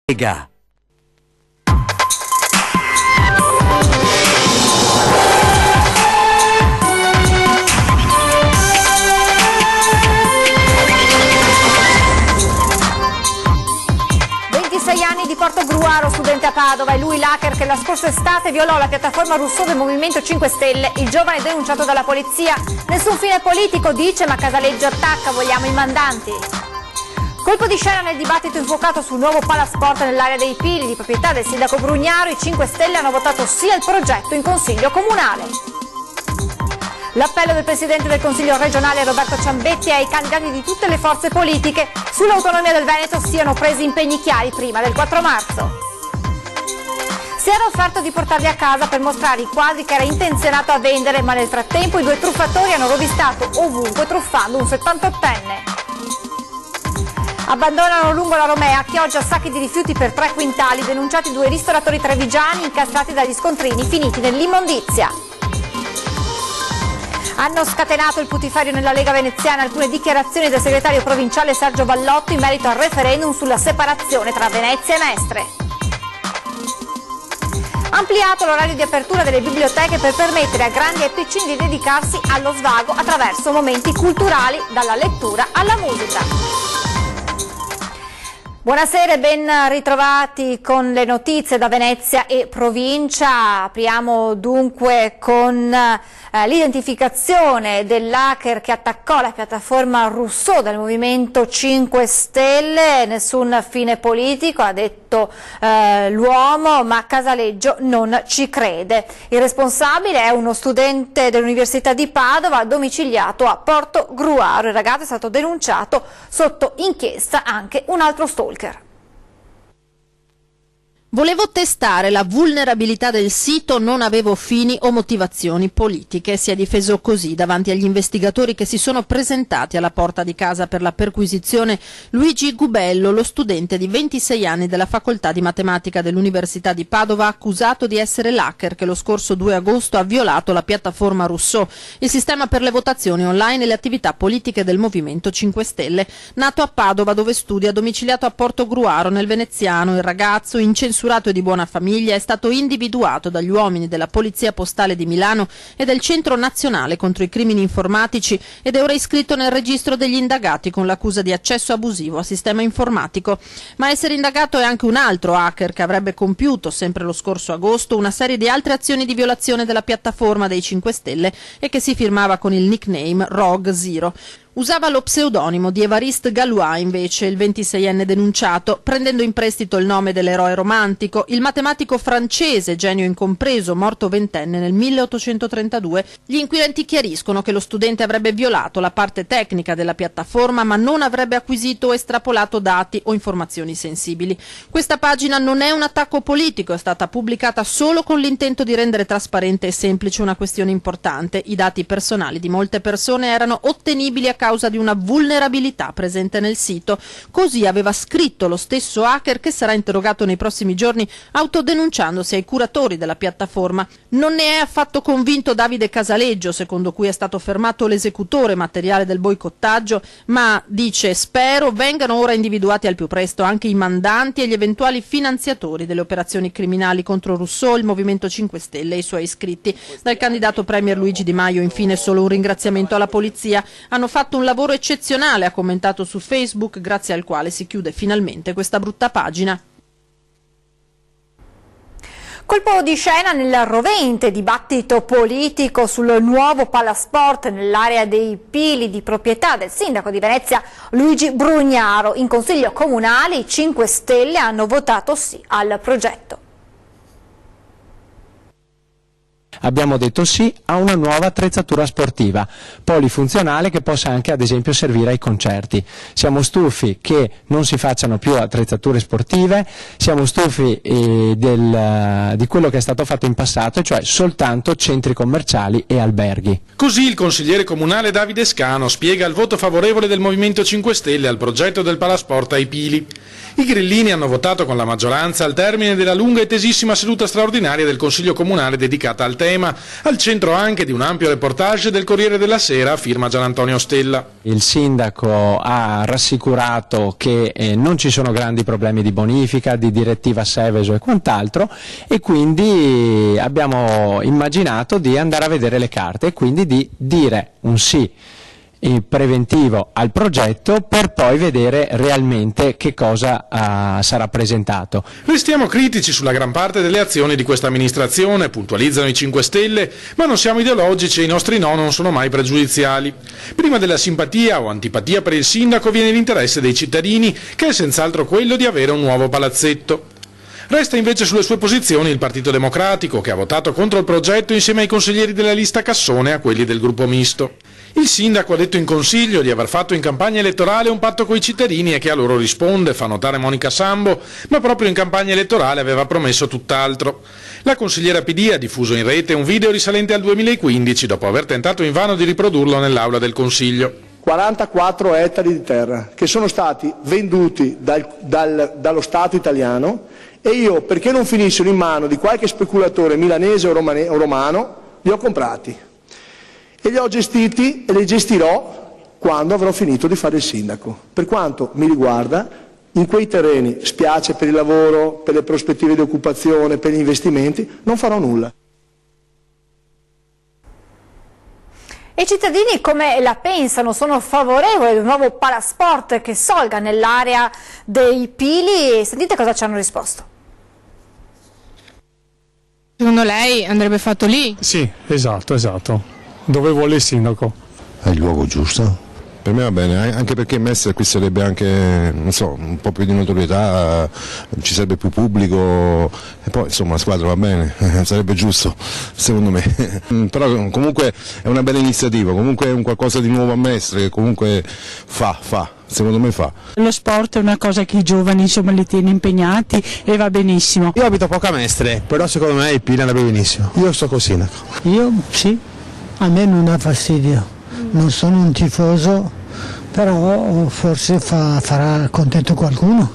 Lega. Anni di Porto Gruaro, studente a Padova, è lui l'hacker che la scorsa estate violò la piattaforma Rousseau del Movimento 5 Stelle. Il giovane è denunciato dalla polizia. Nessun fine politico, dice, ma Casaleggio attacca, vogliamo i mandanti. Colpo di scena nel dibattito infuocato sul nuovo palasport nell'area dei Pili, di proprietà del sindaco Brugnaro. I 5 Stelle hanno votato sì al progetto in consiglio comunale. L'appello del Presidente del Consiglio regionale Roberto Ciambetti ai candidati di tutte le forze politiche sull'autonomia del Veneto siano presi impegni chiari prima del 4 marzo. Si era offerto di portarli a casa per mostrare i quadri che era intenzionato a vendere, ma nel frattempo i due truffatori hanno rovistato ovunque truffando un 78enne. Abbandonano lungo la Romea a Chioggia sacchi di rifiuti per 3 quintali, denunciati 2 ristoratori trevigiani incastrati dagli scontrini finiti nell'immondizia. Hanno scatenato il putiferio nella Lega veneziana alcune dichiarazioni del segretario provinciale Sergio Ballotto in merito al referendum sulla separazione tra Venezia e Mestre. Ampliato l'orario di apertura delle biblioteche per permettere a grandi e piccini di dedicarsi allo svago attraverso momenti culturali, dalla lettura alla musica. Buonasera e ben ritrovati con le notizie da Venezia e provincia. Apriamo dunque con l'identificazione dell'hacker che attaccò la piattaforma Rousseau del Movimento 5 Stelle. Nessun fine politico, ha detto l'uomo, ma Casaleggio non ci crede. Il responsabile è uno studente dell'Università di Padova domiciliato a Porto Gruaro. Il ragazzo è stato denunciato, sotto inchiesta anche un altro stalker. Volevo testare la vulnerabilità del sito, non avevo fini o motivazioni politiche. Si è difeso così davanti agli investigatori che si sono presentati alla porta di casa per la perquisizione Luigi Gubello, lo studente di 26 anni della facoltà di matematica dell'Università di Padova, accusato di essere l'hacker che lo scorso 2 agosto ha violato la piattaforma Rousseau, il sistema per le votazioni online e le attività politiche del Movimento 5 Stelle. Nato a Padova, dove studia, domiciliato a Porto Gruaro nel veneziano, il ragazzo, incensurato e di buona famiglia, è stato individuato dagli uomini della Polizia Postale di Milano e del Centro Nazionale contro i Crimini Informatici ed è ora iscritto nel registro degli indagati con l'accusa di accesso abusivo a sistema informatico. Ma essere indagato è anche un altro hacker che avrebbe compiuto, sempre lo scorso agosto, una serie di altre azioni di violazione della piattaforma dei 5 Stelle e che si firmava con il nickname Rogue Zero. Usava lo pseudonimo di Évariste Galois, invece, il 26enne denunciato, prendendo in prestito il nome dell'eroe romantico, il matematico francese, genio incompreso, morto 20enne nel 1832. Gli inquirenti chiariscono che lo studente avrebbe violato la parte tecnica della piattaforma, ma non avrebbe acquisito o estrapolato dati o informazioni sensibili. Questa pagina non è un attacco politico, è stata pubblicata solo con l'intento di rendere trasparente e semplice una questione importante. I dati personali di molte persone erano ottenibili a causa di una vulnerabilità presente nel sito. Così aveva scritto lo stesso hacker, che sarà interrogato nei prossimi giorni autodenunciandosi ai curatori della piattaforma. Non ne è affatto convinto Davide Casaleggio, secondo cui è stato fermato l'esecutore materiale del boicottaggio, ma dice: spero vengano ora individuati al più presto anche i mandanti e gli eventuali finanziatori delle operazioni criminali contro Rousseau, il Movimento 5 Stelle e i suoi iscritti. Dal candidato premier Luigi Di Maio infine solo un ringraziamento alla polizia. Hanno fatto un lavoro eccezionale, ha commentato su Facebook, grazie al quale si chiude finalmente questa brutta pagina. Colpo di scena nel rovente dibattito politico sul nuovo palasport nell'area dei Pili, di proprietà del sindaco di Venezia Luigi Brugnaro. In consiglio comunale i 5 Stelle hanno votato sì al progetto. Abbiamo detto sì a una nuova attrezzatura sportiva, polifunzionale, che possa anche ad esempio servire ai concerti. Siamo stufi che non si facciano più attrezzature sportive, siamo stufi di quello che è stato fatto in passato, cioè soltanto centri commerciali e alberghi. Così il consigliere comunale Davide Scano spiega il voto favorevole del Movimento 5 Stelle al progetto del palasport ai Pili. I grillini hanno votato con la maggioranza al termine della lunga e tesissima seduta straordinaria del Consiglio Comunale dedicata al tema, al centro anche di un ampio reportage del Corriere della Sera a firma Gianantonio Stella. Il sindaco ha rassicurato che non ci sono grandi problemi di bonifica, di direttiva Seveso e quant'altro, e quindi abbiamo immaginato di andare a vedere le carte e quindi di dire un sì preventivo al progetto per poi vedere realmente che cosa sarà presentato. Restiamo critici sulla gran parte delle azioni di questa amministrazione, puntualizzano i 5 Stelle, ma non siamo ideologici e i nostri no non sono mai pregiudiziali. Prima della simpatia o antipatia per il sindaco viene l'interesse dei cittadini, che è senz'altro quello di avere un nuovo palazzetto. Resta invece sulle sue posizioni il Partito Democratico, che ha votato contro il progetto insieme ai consiglieri della lista Cassone e a quelli del gruppo misto. Il sindaco ha detto in consiglio di aver fatto in campagna elettorale un patto coi cittadini e che a loro risponde, fa notare Monica Sambo, ma proprio in campagna elettorale aveva promesso tutt'altro. La consigliera PD ha diffuso in rete un video risalente al 2015, dopo aver tentato invano di riprodurlo nell'aula del Consiglio. 44 ettari di terra che sono stati venduti dallo Stato italiano, e io, perché non finissero in mano di qualche speculatore milanese o romano, li ho comprati e li ho gestiti e li gestirò quando avrò finito di fare il sindaco. Per quanto mi riguarda, in quei terreni, spiace per il lavoro, per le prospettive di occupazione, per gli investimenti, non farò nulla. E i cittadini come la pensano? Sono favorevoli ad un nuovo palasport che solga nell'area dei Pili? Sentite cosa ci hanno risposto. Secondo lei andrebbe fatto lì? Sì, esatto. Dove vuole il sindaco. È il luogo giusto? Per me va bene, anche perché Mestre acquisterebbe anche, non so, un po' più di notorietà, ci sarebbe più pubblico e poi insomma la squadra va bene, sarebbe giusto secondo me. Però comunque è una bella iniziativa, comunque è un qualcosa di nuovo a Mestre che comunque secondo me fa. Lo sport è una cosa che i giovani insomma li tiene impegnati e va benissimo. Io abito poco a Mestre, però secondo me il Pili andrebbe benissimo. Io sto col sindaco. Io sì, a me non dà fastidio. Non sono un tifoso, però forse farà contento qualcuno.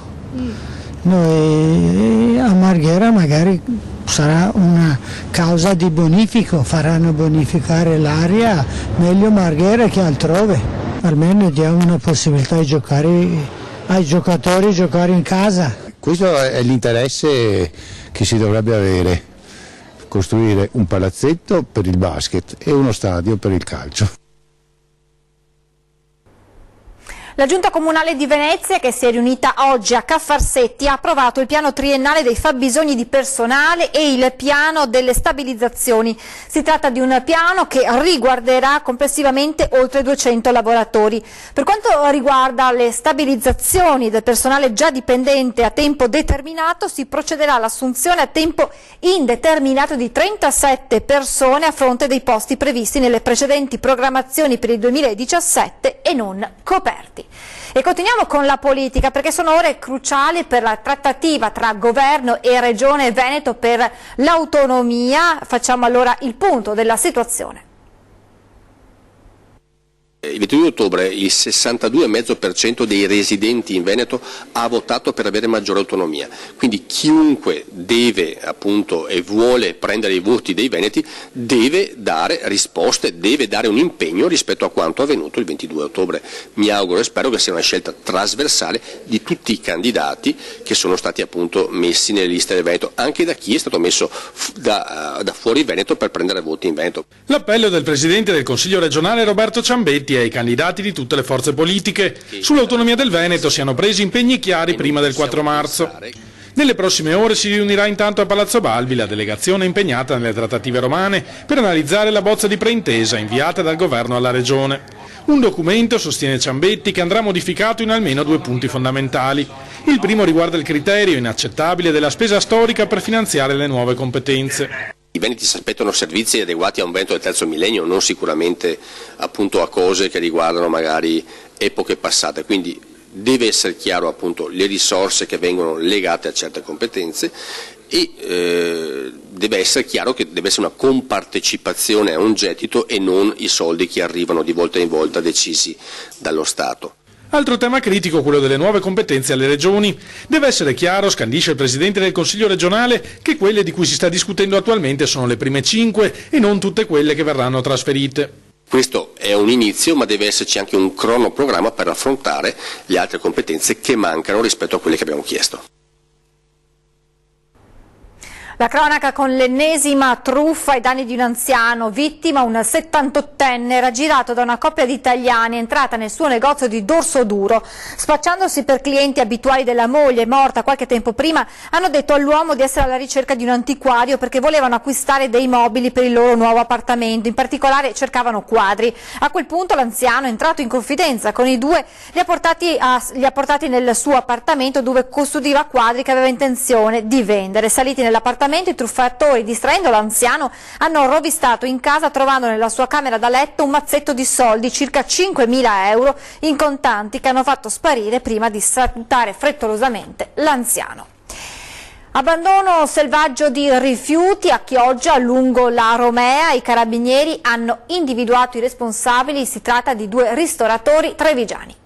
Noi a Marghera magari sarà una causa di bonifico, faranno bonificare l'aria, meglio Marghera che altrove. Almeno diamo una possibilità ai giocatori di giocare in casa. Questo è l'interesse che si dovrebbe avere, costruire un palazzetto per il basket e uno stadio per il calcio. La Giunta Comunale di Venezia, che si è riunita oggi a Caffarsetti, ha approvato il piano triennale dei fabbisogni di personale e il piano delle stabilizzazioni. Si tratta di un piano che riguarderà complessivamente oltre 200 lavoratori. Per quanto riguarda le stabilizzazioni del personale già dipendente a tempo determinato, si procederà all'assunzione a tempo indeterminato di 37 persone a fronte dei posti previsti nelle precedenti programmazioni per il 2017 e non coperti. E continuiamo con la politica, perché sono ore cruciali per la trattativa tra governo e regione Veneto per l'autonomia. Facciamo allora il punto della situazione. Il 22 ottobre il 62,5% dei residenti in Veneto ha votato per avere maggiore autonomia, quindi chiunque deve appunto e vuole prendere i voti dei veneti deve dare risposte, deve dare un impegno rispetto a quanto avvenuto il 22 ottobre. Mi auguro e spero che sia una scelta trasversale di tutti i candidati che sono stati appunto messi nelle liste del Veneto, anche da chi è stato messo da fuori Veneto per prendere voti in Veneto. L'appello del Presidente del Consiglio regionale Roberto Ciambetti e ai candidati di tutte le forze politiche. Sull'autonomia del Veneto siano presi impegni chiari prima del 4 marzo. Nelle prossime ore si riunirà intanto a Palazzo Balbi la delegazione impegnata nelle trattative romane per analizzare la bozza di preintesa inviata dal governo alla regione. Un documento, sostiene Ciambetti, che andrà modificato in almeno 2 punti fondamentali. Il primo riguarda il criterio inaccettabile della spesa storica per finanziare le nuove competenze. I veneti si aspettano servizi adeguati a un Veneto del terzo millennio, non sicuramente appunto a cose che riguardano magari epoche passate, quindi deve essere chiaro appunto le risorse che vengono legate a certe competenze e deve essere chiaro che deve essere una compartecipazione a un gettito e non i soldi che arrivano di volta in volta decisi dallo Stato. Altro tema critico, quello delle nuove competenze alle regioni. Deve essere chiaro, scandisce il Presidente del Consiglio regionale, che quelle di cui si sta discutendo attualmente sono le prime 5 e non tutte quelle che verranno trasferite. Questo è un inizio, ma deve esserci anche un cronoprogramma per affrontare le altre competenze che mancano rispetto a quelle che abbiamo chiesto. La cronaca con l'ennesima truffa ai danni di un anziano, vittima un 78enne raggirato da una coppia di italiani entrata nel suo negozio di Dorsoduro. Spacciandosi per clienti abituali della moglie morta qualche tempo prima, hanno detto all'uomo di essere alla ricerca di un antiquario perché volevano acquistare dei mobili per il loro nuovo appartamento, in particolare cercavano quadri. A quel punto l'anziano, entrato in confidenza con i due, li ha portati nel suo appartamento dove custodiva quadri che aveva intenzione di vendere. Saliti nell'appartamento, i truffatori, distraendo l'anziano, hanno rovistato in casa trovando nella sua camera da letto un mazzetto di soldi, circa 5.000 euro in contanti, che hanno fatto sparire prima di salutare frettolosamente l'anziano. Abbandono selvaggio di rifiuti a Chioggia lungo la Romea. I carabinieri hanno individuato i responsabili, si tratta di 2 ristoratori trevigiani.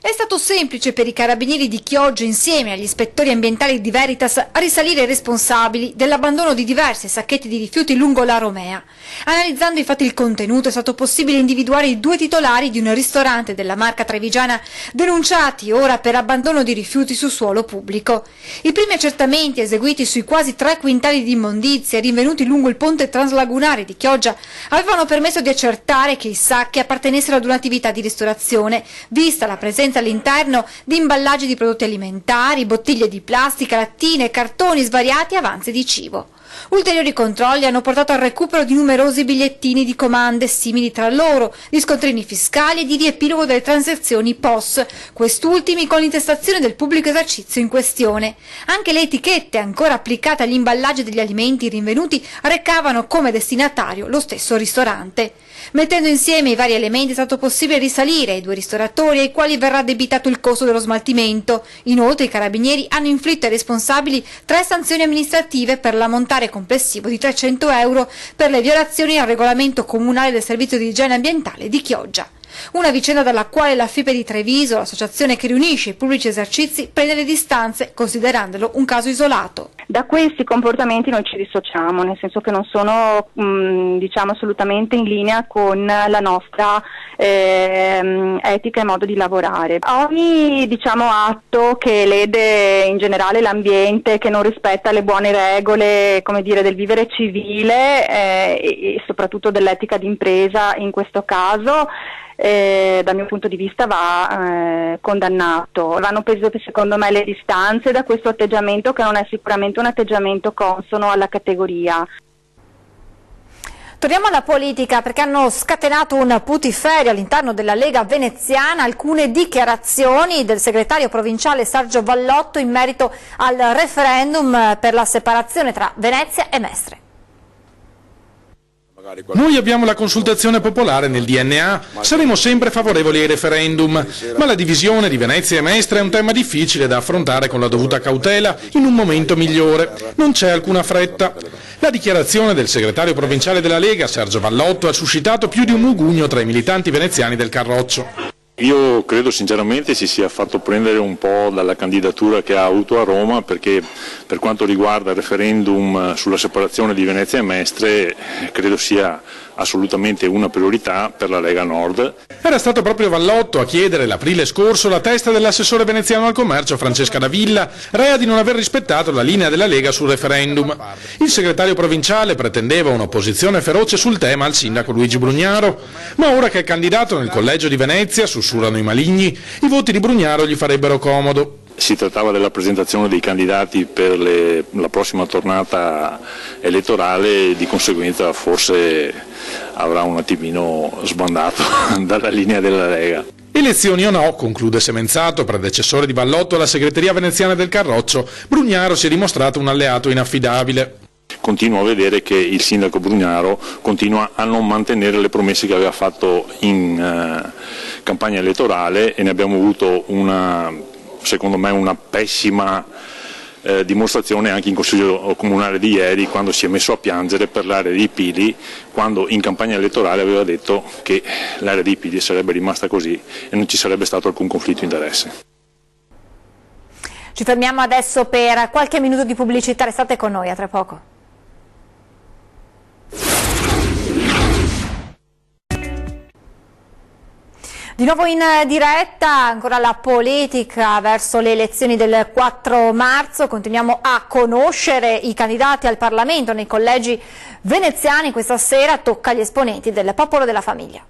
È stato semplice per i carabinieri di Chioggia, insieme agli ispettori ambientali di Veritas, risalire i responsabili dell'abbandono di diversi sacchetti di rifiuti lungo la Romea. Analizzando infatti il contenuto è stato possibile individuare i 2 titolari di un ristorante della marca trevigiana denunciati ora per abbandono di rifiuti su suolo pubblico. I primi accertamenti eseguiti sui quasi 3 quintali di immondizie rinvenuti lungo il ponte translagunare di Chioggia avevano permesso di accertare che i sacchi appartenessero ad un'attività di ristorazione, vista la presenza all'interno di imballaggi di prodotti alimentari, bottiglie di plastica, lattine, cartoni svariati e avanzi di cibo. Ulteriori controlli hanno portato al recupero di numerosi bigliettini di comande simili tra loro, di scontrini fiscali e di riepilogo delle transazioni POS, quest'ultimi con l'intestazione del pubblico esercizio in questione. Anche le etichette ancora applicate agli imballaggi degli alimenti rinvenuti recavano come destinatario lo stesso ristorante. Mettendo insieme i vari elementi è stato possibile risalire ai 2 ristoratori ai quali verrà addebitato il costo dello smaltimento. Inoltre i carabinieri hanno inflitto ai responsabili 3 sanzioni amministrative per l'ammontare complessivo di 300 euro per le violazioni al regolamento comunale del servizio di igiene ambientale di Chioggia. Una vicenda dalla quale la FIPE di Treviso, l'associazione che riunisce i pubblici esercizi, prende le distanze, considerandolo un caso isolato. Da questi comportamenti noi ci dissociamo, nel senso che non sono diciamo assolutamente in linea con la nostra etica e modo di lavorare. Ogni atto che lede in generale l'ambiente, che non rispetta le buone regole, come dire, del vivere civile e soprattutto dell'etica d'impresa in questo caso, dal mio punto di vista va condannato. Vanno prese secondo me le distanze da questo atteggiamento, che non è sicuramente un atteggiamento consono alla categoria. Torniamo alla politica, perché hanno scatenato un putiferio all'interno della Lega veneziana alcune dichiarazioni del segretario provinciale Sergio Vallotto in merito al referendum per la separazione tra Venezia e Mestre. Noi abbiamo la consultazione popolare nel DNA, saremo sempre favorevoli ai referendum, ma la divisione di Venezia e Mestre è un tema difficile da affrontare con la dovuta cautela in un momento migliore. Non c'è alcuna fretta. La dichiarazione del segretario provinciale della Lega, Sergio Vallotto, ha suscitato più di un mugugno tra i militanti veneziani del Carroccio. Io credo sinceramente si sia fatto prendere un po' dalla candidatura che ha avuto a Roma, perché per quanto riguarda il referendum sulla separazione di Venezia e Mestre credo sia assolutamente una priorità per la Lega Nord. Era stato proprio Vallotto a chiedere l'aprile scorso la testa dell'assessore veneziano al commercio Francesca Davilla, rea di non aver rispettato la linea della Lega sul referendum. Il segretario provinciale pretendeva un'opposizione feroce sul tema al sindaco Luigi Brugnaro, ma ora che è candidato nel collegio di Venezia, sussurrano i maligni, i voti di Brugnaro gli farebbero comodo. Si trattava della presentazione dei candidati per la prossima tornata elettorale, di conseguenza forse avrà un attimino sbandato dalla linea della Lega. Elezioni o no, conclude Semenzato, predecessore di Vallotto alla segreteria veneziana del Carroccio, Brugnaro si è dimostrato un alleato inaffidabile. Continuo a vedere che il sindaco Brugnaro continua a non mantenere le promesse che aveva fatto in campagna elettorale, e ne abbiamo avuto secondo me una pessima dimostrazione anche in Consiglio Comunale di ieri, quando si è messo a piangere per l'area dei Pili, quando in campagna elettorale aveva detto che l'area dei Pili sarebbe rimasta così e non ci sarebbe stato alcun conflitto di interesse. Ci fermiamo adesso per qualche minuto di pubblicità, restate con noi, a tra poco. Di nuovo in diretta, ancora la politica verso le elezioni del 4 marzo, continuiamo a conoscere i candidati al Parlamento nei collegi veneziani. Questa sera tocca agli esponenti del Popolo della Famiglia.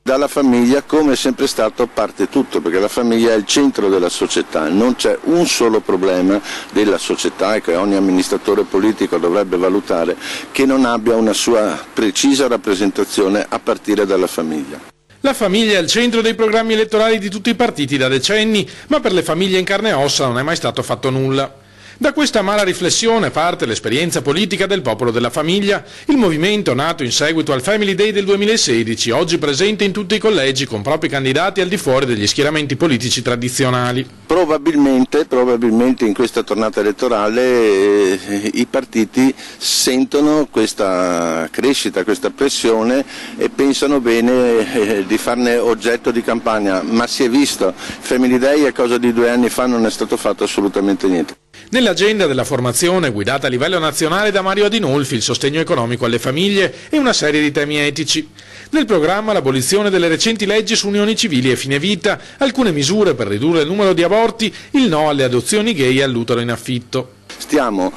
Dalla famiglia, come è sempre stato, parte tutto, perché la famiglia è il centro della società, non c'è un solo problema della società e che ogni amministratore politico dovrebbe valutare che non abbia una sua precisa rappresentazione a partire dalla famiglia. La famiglia è il centro dei programmi elettorali di tutti i partiti da decenni, ma per le famiglie in carne e ossa non è mai stato fatto nulla. Da questa amara riflessione parte l'esperienza politica del Popolo della Famiglia, il movimento nato in seguito al Family Day del 2016, oggi presente in tutti i collegi con propri candidati al di fuori degli schieramenti politici tradizionali. Probabilmente in questa tornata elettorale i partiti sentono questa crescita, questa pressione e pensano bene di farne oggetto di campagna, ma si è visto, il Family Day è cosa di 2 anni fa, non è stato fatto assolutamente niente. Nell'agenda della formazione, guidata a livello nazionale da Mario Adinolfi, il sostegno economico alle famiglie e una serie di temi etici. Nel programma l'abolizione delle recenti leggi su unioni civili e fine vita, alcune misure per ridurre il numero di aborti, il no alle adozioni gay e all'utero in affitto. Stiamo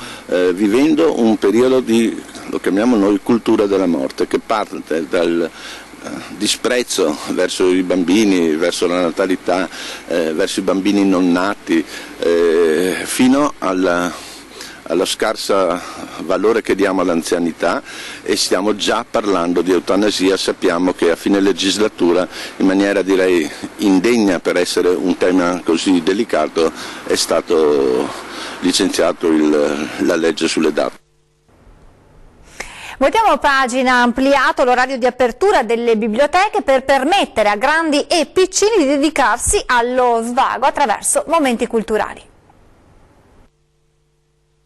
vivendo un periodo di, lo chiamiamo noi, cultura della morte, che parte dal disprezzo verso i bambini, verso la natalità, verso i bambini non nati, fino allo scarso valore che diamo all'anzianità, e stiamo già parlando di eutanasia. Sappiamo che a fine legislatura, in maniera direi indegna per essere un tema così delicato, è stato licenziato la legge sulle DAT. Voltiamo pagina, ampliato l'orario di apertura delle biblioteche per permettere a grandi e piccini di dedicarsi allo svago attraverso momenti culturali.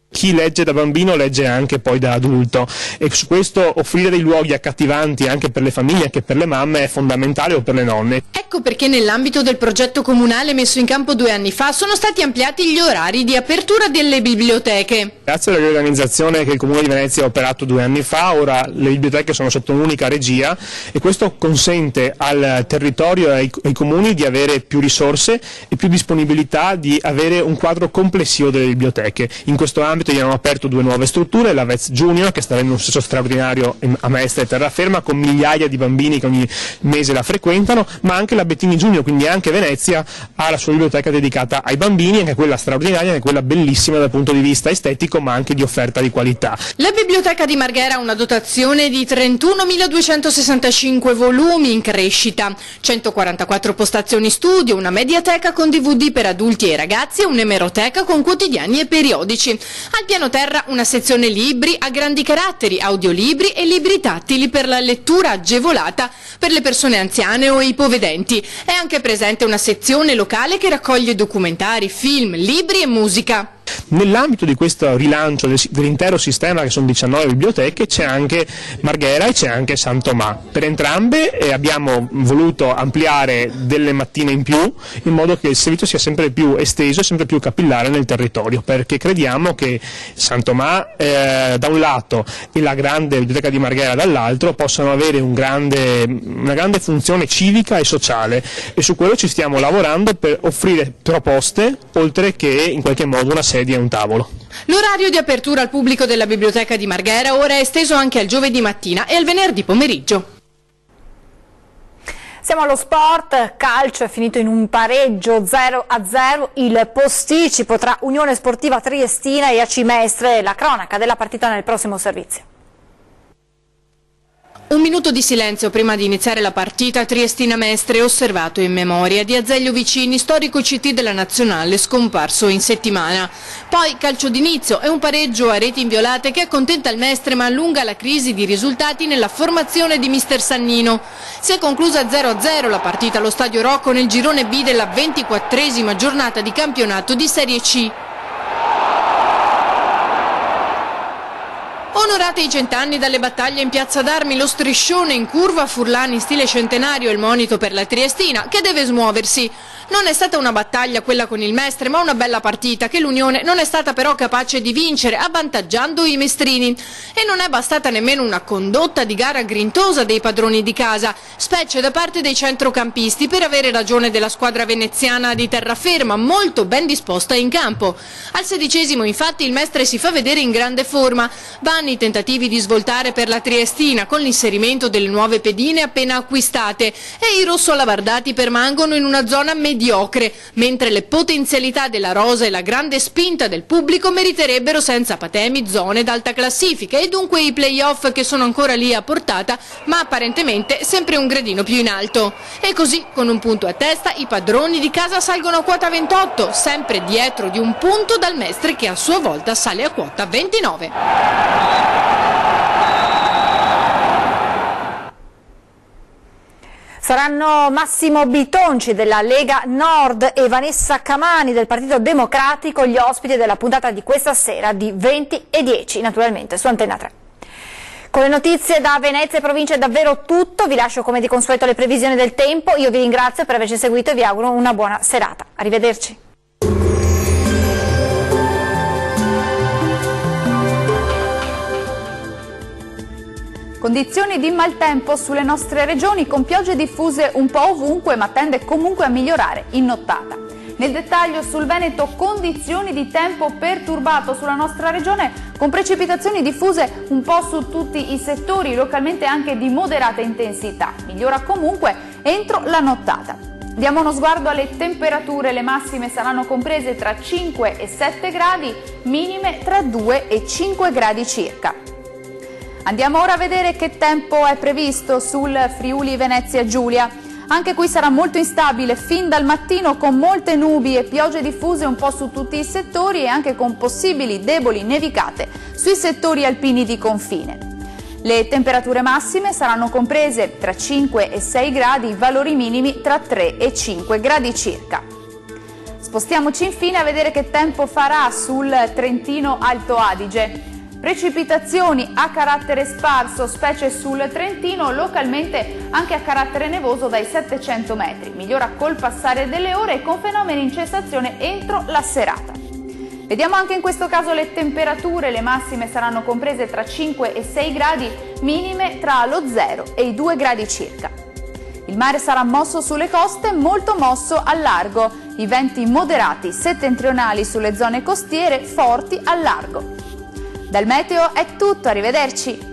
Chi legge da bambino legge anche poi da adulto, e su questo offrire dei luoghi accattivanti anche per le famiglie, anche per le mamme, è fondamentale, o per le nonne. Ecco perché nell'ambito del progetto comunale messo in campo 2 anni fa sono stati ampliati gli orari di apertura delle biblioteche. Grazie alla riorganizzazione che il Comune di Venezia ha operato 2 anni fa, ora le biblioteche sono sotto un'unica regia e questo consente al territorio e ai comuni di avere più risorse e più disponibilità di avere un quadro complessivo delle biblioteche. In questo ambito abbiamo aperto 2 nuove strutture, la Vez Junior, che sta avendo un successo straordinario a Mestre e Terraferma, con migliaia di bambini che ogni mese la frequentano, ma anche la Bettini Junior, quindi anche Venezia ha la sua biblioteca dedicata ai bambini, anche quella straordinaria, anche quella bellissima dal punto di vista estetico, ma anche di offerta di qualità. La biblioteca di Marghera ha una dotazione di 31.265 volumi in crescita, 144 postazioni studio, una mediateca con DVD per adulti e ragazzi e un'emeroteca con quotidiani e periodici. Al piano terra una sezione libri a grandi caratteri, audiolibri e libri tattili per la lettura agevolata per le persone anziane o ipovedenti. È anche presente una sezione locale che raccoglie documentari, film, libri e musica. Nell'ambito di questo rilancio dell'intero sistema, che sono 19 biblioteche, c'è anche Marghera e c'è anche San Tomà. Per entrambe abbiamo voluto ampliare delle mattine in più, in modo che il servizio sia sempre più esteso e sempre più capillare nel territorio, perché crediamo che San Tomà da un lato e la grande biblioteca di Marghera dall'altro possano avere una grande funzione civica e sociale, e su quello ci stiamo lavorando per offrire proposte, oltre che in qualche modo una sedia e un tavolo. L'orario di apertura al pubblico della biblioteca di Marghera ora è esteso anche al giovedì mattina e al venerdì pomeriggio. Siamo allo sport, calcio è finito in un pareggio 0-0, il posticipo tra Unione Sportiva Triestina e AC Mestre, la cronaca della partita nel prossimo servizio. Un minuto di silenzio prima di iniziare la partita Triestina Mestre, osservato in memoria di Azeglio Vicini, storico CT della Nazionale, scomparso in settimana. Poi calcio d'inizio e un pareggio a reti inviolate che accontenta il Mestre ma allunga la crisi di risultati nella formazione di mister Sannino. Si è conclusa 0-0 la partita allo Stadio Rocco nel girone B della 24esima giornata di campionato di Serie C. Onorati i 100 anni dalle battaglie in Piazza d'Armi, lo striscione in curva, Furlani in stile centenario è il monito per la Triestina, che deve smuoversi. Non è stata una battaglia quella con il Mestre, ma una bella partita che l'Unione non è stata però capace di vincere, avvantaggiando i mestrini. E non è bastata nemmeno una condotta di gara grintosa dei padroni di casa, specie da parte dei centrocampisti, per avere ragione della squadra veneziana di terraferma, molto ben disposta in campo. Al 16esimo infatti il Mestre si fa vedere in grande forma. Vanno i tentativi di svoltare per la Triestina con l'inserimento delle nuove pedine appena acquistate e i rossolavardati permangono in una zona mediocre, mentre le potenzialità della rosa e la grande spinta del pubblico meriterebbero senza patemi zone d'alta classifica e dunque i play-off che sono ancora lì a portata, ma apparentemente sempre un gradino più in alto. E così, con un punto a testa, i padroni di casa salgono a quota 28, sempre dietro di un punto dal Mestre che a sua volta sale a quota 29. Saranno Massimo Bitonci della Lega Nord e Vanessa Camani del Partito Democratico gli ospiti della puntata di questa sera di 20:10, naturalmente su Antenna 3. Con le notizie da Venezia e provincia è davvero tutto, vi lascio come di consueto le previsioni del tempo, io vi ringrazio per averci seguito e vi auguro una buona serata. Arrivederci. Condizioni di maltempo sulle nostre regioni con piogge diffuse un po' ovunque ma tende comunque a migliorare in nottata. Nel dettaglio sul Veneto condizioni di tempo perturbato sulla nostra regione con precipitazioni diffuse un po' su tutti i settori, localmente anche di moderata intensità. Migliora comunque entro la nottata. Diamo uno sguardo alle temperature, le massime saranno comprese tra 5 e 7 gradi, minime tra 2 e 5 gradi circa. Andiamo ora a vedere che tempo è previsto sul Friuli Venezia Giulia. Anche qui sarà molto instabile fin dal mattino con molte nubi e piogge diffuse un po' su tutti i settori e anche con possibili deboli nevicate sui settori alpini di confine. Le temperature massime saranno comprese tra 5 e 6 gradi, valori minimi tra 3 e 5 gradi circa. Spostiamoci infine a vedere che tempo farà sul Trentino Alto Adige. Precipitazioni a carattere sparso, specie sul Trentino, localmente anche a carattere nevoso dai 700 metri. Migliora col passare delle ore e con fenomeni in cessazione entro la serata. Vediamo anche in questo caso le temperature, le massime saranno comprese tra 5 e 6 gradi, minime tra lo 0 e i 2 gradi circa. Il mare sarà mosso sulle coste, molto mosso al largo. I venti moderati settentrionali sulle zone costiere, forti al largo. Dal meteo è tutto, arrivederci!